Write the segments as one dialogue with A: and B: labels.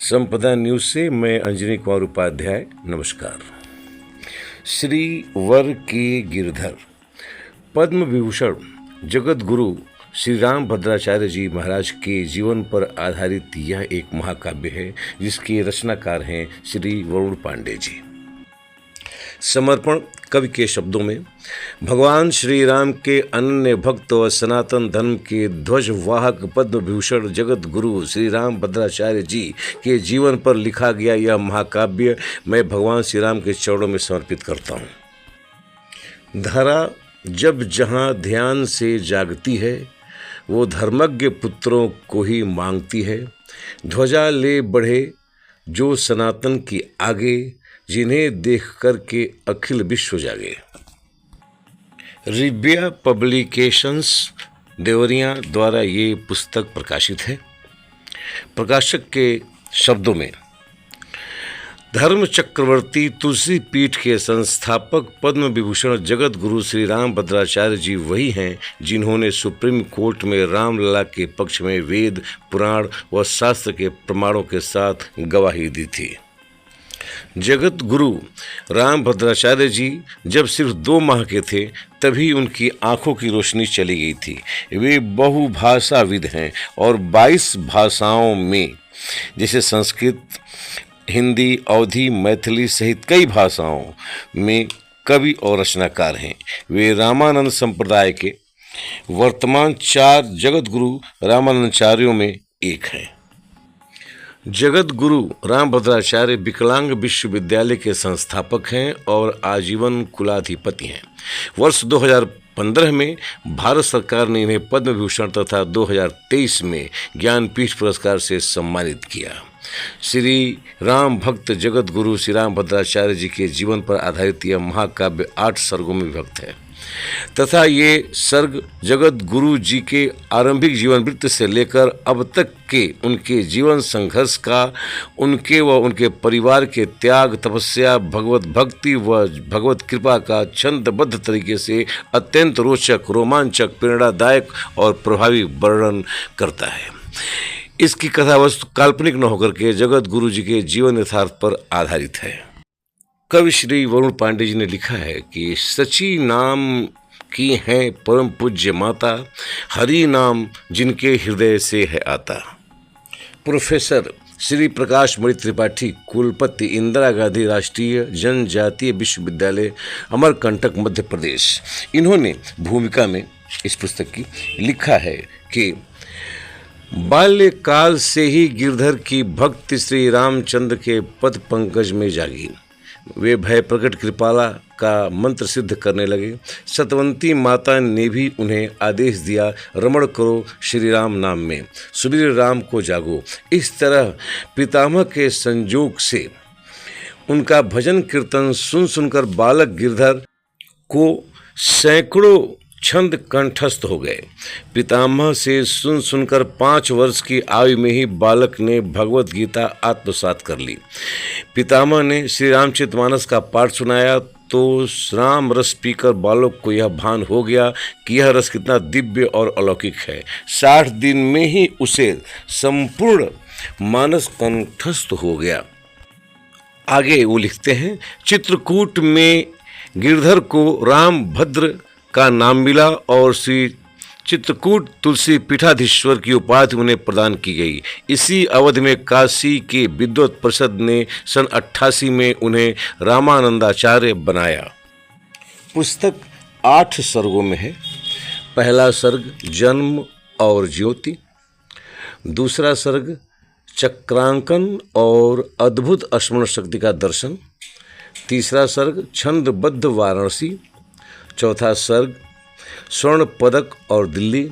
A: संपदा न्यूज से मैं अंजनी कुमार उपाध्याय। नमस्कार। श्री वर के गिरधर पद्म विभूषण जगत गुरु श्री राम भद्राचार्य जी महाराज के जीवन पर आधारित यह एक महाकाव्य है, जिसके रचनाकार हैं श्री वरुण पांडे जी। समर्पण कवि के शब्दों में, भगवान श्री राम के अनन्य भक्त व सनातन धर्म के ध्वज वाहक पद्म विभूषण जगत गुरु श्री राम भद्राचार्य जी के जीवन पर लिखा गया यह महाकाव्य मैं भगवान श्री राम के चरणों में समर्पित करता हूँ। धरा जब जहाँ ध्यान से जागती है, वो धर्मज्ञ पुत्रों को ही मांगती है। ध्वजा ले बढ़े जो सनातन की आगे, जिन्हें देख कर के अखिल विश्व जागे। रिब्या पब्लिकेशंस देवरिया द्वारा ये पुस्तक प्रकाशित है। प्रकाशक के शब्दों में, धर्म चक्रवर्ती तुलसी पीठ के संस्थापक पद्म विभूषण जगत गुरु श्री राम भद्राचार्य जी वही हैं जिन्होंने सुप्रीम कोर्ट में रामलला के पक्ष में वेद, पुराण व शास्त्र के प्रमाणों के साथ गवाही दी थी। जगत गुरु राम भद्राचार्य जी जब सिर्फ 2 माह के थे, तभी उनकी आंखों की रोशनी चली गई थी। वे बहुभाषाविद हैं और 22 भाषाओं में, जैसे संस्कृत, हिंदी, अवधी, मैथिली सहित कई भाषाओं में कवि और रचनाकार हैं। वे रामानंद संप्रदाय के वर्तमान 4 जगत गुरु रामानंदाचार्यों में एक हैं। जगत गुरु राम भद्राचार्य विकलांग विश्वविद्यालय के संस्थापक हैं और आजीवन कुलाधिपति हैं। वर्ष 2015 में भारत सरकार ने इन्हें पद्म विभूषण तथा 2023 में ज्ञानपीठ पुरस्कार से सम्मानित किया। श्री राम भक्त जगत गुरु श्री राम भद्राचार्य जी के जीवन पर आधारित यह महाकाव्य 8 सर्गों में विभक्त है तथा ये सर्ग जगत गुरु जी के आरंभिक जीवन वृत्त से लेकर अब तक के उनके जीवन संघर्ष का, उनके व उनके परिवार के त्याग, तपस्या, भगवत भक्ति व भगवत कृपा का छंदबद्ध तरीके से अत्यंत रोचक, रोमांचक, प्रेरणादायक और प्रभावी वर्णन करता है। इसकी कथा वस्तु काल्पनिक न होकर के जगत गुरु जी के जीवन यथार्थ पर आधारित है। कवि श्री वरुण पांडे जी ने लिखा है कि सची नाम की हैं परम पूज्य माता, हरि नाम जिनके हृदय से है आता। प्रोफेसर श्री प्रकाश मणि त्रिपाठी, कुलपति, इंदिरा गांधी राष्ट्रीय जनजातीय विश्वविद्यालय, अमरकंटक, मध्य प्रदेश। इन्होंने भूमिका में इस पुस्तक की लिखा है कि बाल्यकाल से ही गिरधर की भक्ति श्री रामचंद्र के पद पंकज में जागी। वे भय प्रकट कृपाला का मंत्र सिद्ध करने लगे। सतवंती माता ने भी उन्हें आदेश दिया, रमण करो श्री राम नाम में, सुबीर राम को जागो। इस तरह पितामह के संजोग से उनका भजन कीर्तन सुन सुनकर बालक गिरधर को सैकड़ों छंद कंठस्थ हो गए। पितामह से सुन सुनकर 5 वर्ष की आयु में ही बालक ने भगवत गीता आत्मसात कर ली। पितामह ने श्री रामचरितमानस का पाठ सुनाया तो राम रस पीकर बालक को यह भान हो गया कि यह रस कितना दिव्य और अलौकिक है। 60 दिन में ही उसे संपूर्ण मानस कंठस्थ हो गया। आगे वो लिखते हैं, चित्रकूट में गिरधर को राम भद्र का नाम मिला और श्री चित्रकूट तुलसी पीठाधीश्वर की उपाधि उन्हें प्रदान की गई। इसी अवधि में काशी के विद्वत परिषद ने सन 88 में उन्हें रामानंदाचार्य बनाया। पुस्तक 8 सर्गों में है। पहला सर्ग जन्म और ज्योति, दूसरा सर्ग चक्रांकन और अद्भुत स्मरण शक्ति का दर्शन, तीसरा सर्ग छंदबद्ध वाराणसी, चौथा सर्ग स्वर्ण पदक और दिल्ली,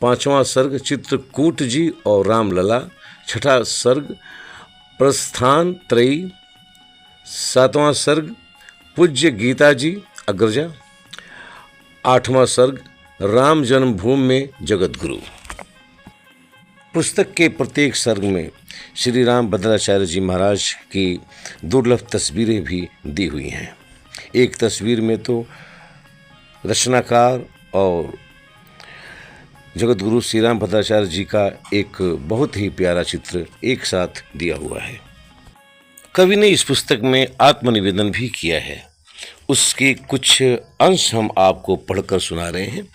A: 5वां सर्ग चित्रकूट जी और रामलला, 6ठा सर्ग प्रस्थान त्रयी, 7वां सर्ग पूज्य गीता जी अग्रजा, 8वां सर्ग राम जन्मभूमि में जगत गुरु। पुस्तक के प्रत्येक सर्ग में श्री राम भद्राचार्य जी महाराज की दुर्लभ तस्वीरें भी दी हुई हैं। एक तस्वीर में तो रचनाकार और जगत गुरु श्री राम भद्राचार्य जी का एक बहुत ही प्यारा चित्र एक साथ दिया हुआ है। कवि ने इस पुस्तक में आत्मनिवेदन भी किया है, उसके कुछ अंश हम आपको पढ़कर सुना रहे हैं।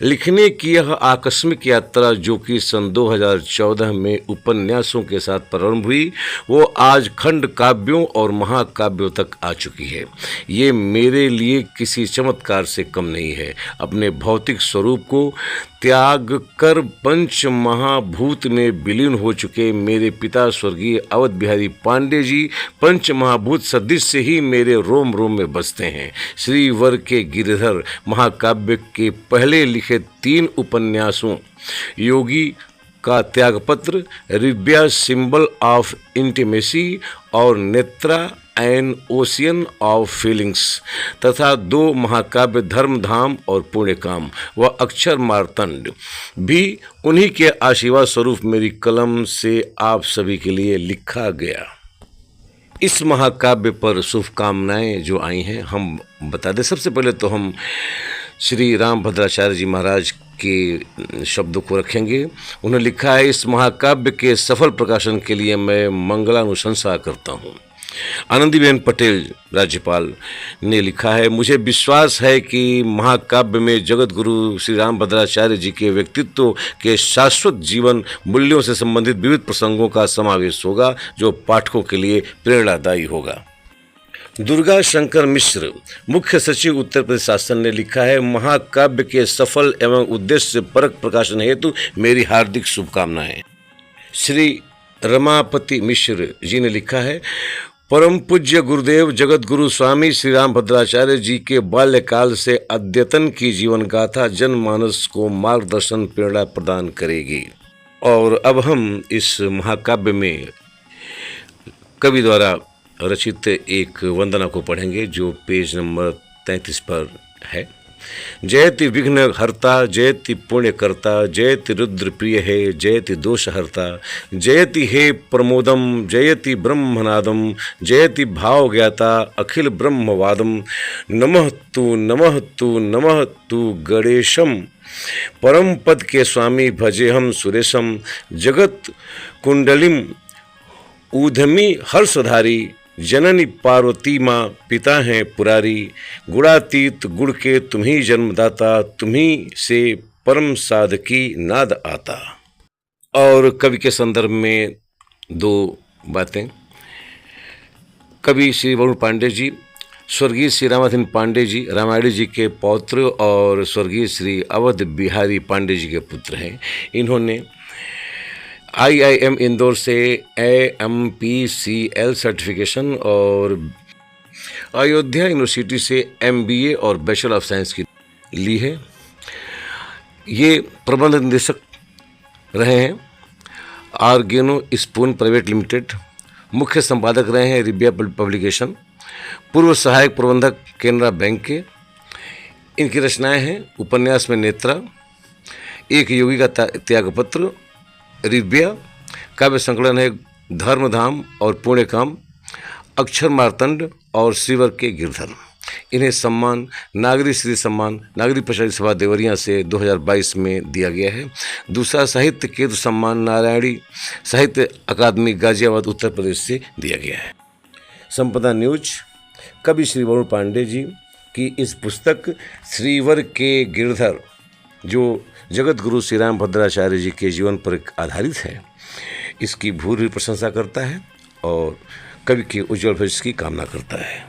A: लिखने की यह आकस्मिक यात्रा जो कि सन 2014 में उपन्यासों के साथ प्रारंभ हुई, वो आज खंड काव्यों और महाकाव्यों तक आ चुकी है। ये मेरे लिए किसी चमत्कार से कम नहीं है। अपने भौतिक स्वरूप को त्याग कर पंच महाभूत में विलीन हो चुके मेरे पिता स्वर्गीय अवध बिहारी पांडे जी पंच महाभूत सदृश से ही मेरे रोम रोम में बसते हैं। श्रीवर के गिरधर महाकाव्य के पहले लिखे 3 उपन्यासों योगी का त्यागपत्र, रिव्या सिंबल ऑफ इंटीमेसी और Netra N ocean of feelings तथा 2 महाकाव्य धर्मधाम और पुण्यकाम व अक्षर मार्तंड भी उन्हीं के आशीर्वाद स्वरूप मेरी कलम से आप सभी के लिए लिखा गया। इस महाकाव्य पर शुभकामनाएं जो आई हैं हम बता दें। सबसे पहले तो हम श्री राम भद्राचार्य जी महाराज के शब्दों को रखेंगे। उन्होंने लिखा है, इस महाकाव्य के सफल प्रकाशन के लिए मैं मंगलानुशंसा करता हूँ। आनंदीबेन पटेल राज्यपाल ने लिखा है, मुझे विश्वास है कि महाकाव्य में जगत गुरु श्री राम भद्राचार्य जी के व्यक्तित्व के शाश्वत जीवन मूल्यों से संबंधित विविध प्रसंगों का समावेश होगा जो पाठकों के लिए प्रेरणादायी होगा। दुर्गा शंकर मिश्र मुख्य सचिव उत्तर प्रदेश शासन ने लिखा है, महाकाव्य के सफल एवं उद्देश्य परक प्रकाशन हेतु मेरी हार्दिक शुभकामनाएं। श्री रमापति मिश्र जी ने लिखा है, परम पूज्य गुरुदेव जगत गुरु स्वामी श्री राम भद्राचार्य जी के बाल्यकाल से अद्यतन की जीवन गाथा जनमानस को मार्गदर्शन प्रेरणा प्रदान करेगी। और अब हम इस महाकाव्य में कवि द्वारा रचित एक वंदना को पढ़ेंगे जो पेज नंबर 33 पर है। जयति विघ्न हर्ता जयति पुण्य कर्ता जयति रुद्र प्रिय है जयति दोष हर्ता जयति हे प्रमोदम जयति ब्रह्मनादम जयति भाव ज्ञाता अखिल ब्रह्मवादम नमः तु गणेशम परम पद के स्वामी भजे हम सुरेशम जगत कुंडलिम ऊधमी हर्षधारी जननी पार्वती माँ पिता हैं पुरारी गुणातीत गुण के तुम्ही जन्मदाता तुम्ही से परम साधकी नाद आता। और कवि के संदर्भ में 2 बातें। कवि श्री वरुण पांडे जी स्वर्गीय श्री रामाधीन पांडे जी रामायणी जी के पौत्र और स्वर्गीय श्री अवध बिहारी पांडे जी के पुत्र हैं। इन्होंने IIM इंदौर से AMPCL सर्टिफिकेशन और अयोध्या यूनिवर्सिटी से MBA और बैचलर ऑफ साइंस की ली है। ये प्रबंध निदेशक रहे हैं आर्गेनो स्पून प्राइवेट लिमिटेड, मुख्य संपादक रहे हैं रिव्या पब्लिकेशन, पूर्व सहायक प्रबंधक केनरा बैंक के। इनकी रचनाएं हैं उपन्यास में नेत्रा, एक योगी का त्यागपत्र, रिव्या, काव्य संकलन है धर्मधाम और पुण्यकाम, अक्षर मार्तंड और श्रीवर के गिरधर। इन्हें सम्मान नागरी श्री सम्मान नागरी प्रशासनिक सभा देवरिया से 2022 में दिया गया है। दूसरा साहित्य केंद्र सम्मान नारायणी साहित्य अकादमी गाजियाबाद उत्तर प्रदेश से दिया गया है। संपदा न्यूज कवि श्री वरुण पांडे जी की इस पुस्तक श्रीवर के गिरधर जो जगत गुरु श्री राम भद्राचार्य जी के जीवन पर आधारित है, इसकी भूरी प्रशंसा करता है और कवि के उज्ज्वल भविष्य की कामना करता है।